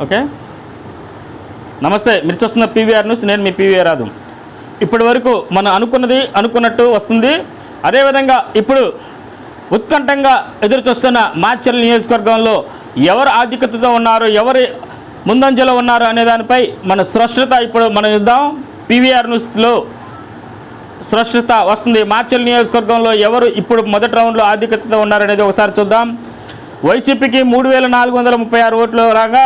Okay, నమస్తే. మీరు చూస్తున్న పీవీఆర్ న్యూస్, నేను మీ పీవీఆర్ రాదు. ఇప్పటి వరకు మనం అనుకున్నది అనుకున్నట్టు వస్తుంది. అదేవిధంగా ఇప్పుడు ఉత్కంఠంగా ఎదురు చూస్తున్న మాచర్ల నియోజకవర్గంలో ఎవరు ఆధిక్యతతో ఉన్నారు, ఎవరు ముందంజలో ఉన్నారు అనే దానిపై మన స్పష్టత ఇప్పుడు మనం ఇద్దాం. పీవీఆర్ న్యూస్లో స్పష్టత వస్తుంది. మాచర్ల నియోజకవర్గంలో ఎవరు ఇప్పుడు మొదటి రౌండ్లో ఆధిక్యతతో ఉన్నారనేది ఒకసారి చూద్దాం. వైసీపీకి 3436 ఓట్లు రాగా,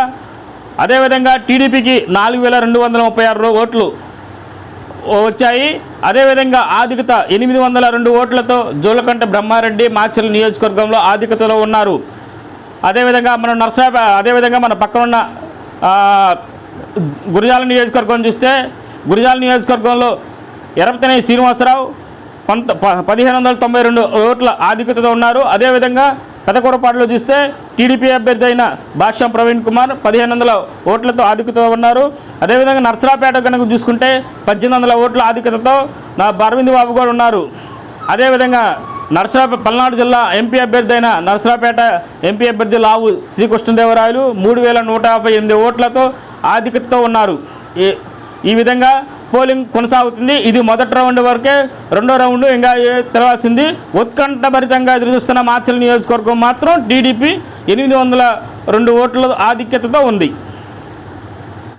అదేవిధంగా టీడీపీకి 4236 ఓట్లు వచ్చాయి. అదేవిధంగా ఆధిక్యత 802 ఓట్లతో జూలకంట బ్రహ్మారెడ్డి మాచర్ల నియోజకవర్గంలో ఆధిక్యతలో ఉన్నారు. అదేవిధంగా మన పక్కనున్న గురజాల నియోజకవర్గం చూస్తే, గురజాల నియోజకవర్గంలో ఎరపతినేని శ్రీనివాసరావు 1592 ఓట్ల ఆధిక్యతతో ఉన్నారు. అదేవిధంగా పెదకూరపాడులో చూస్తే టీడీపీ అభ్యర్థి అయిన భాష్యం ప్రవీణ్ కుమార్ 1500 ఓట్లతో ఆధిక్యతతో ఉన్నారు. అదేవిధంగా నర్సరాపేట కనుక చూసుకుంటే 1800 ఓట్ల ఆధిక్యతతో అరవింద్ బాబు కూడా ఉన్నారు. అదేవిధంగా పల్నాడు జిల్లా ఎంపీ అభ్యర్థి అయిన నర్సరాపేట ఎంపీ అభ్యర్థి లావు శ్రీకృష్ణదేవరాయలు 3158 ఓట్లతో ఆధిక్యతతో ఉన్నారు. ఈ విధంగా పోలింగ్ కొనసాగుతుంది. ఇది మొదటి రౌండ్ వరకే. రెండో రౌండ్ ఇంకా తెలవాల్సింది. ఉత్కంఠభరితంగా ఎదురుచూస్తున్న మాచర్ల నియోజకవర్గం మాత్రం టీడీపీ 802 ఓట్ల ఆధిక్యతతో ఉంది.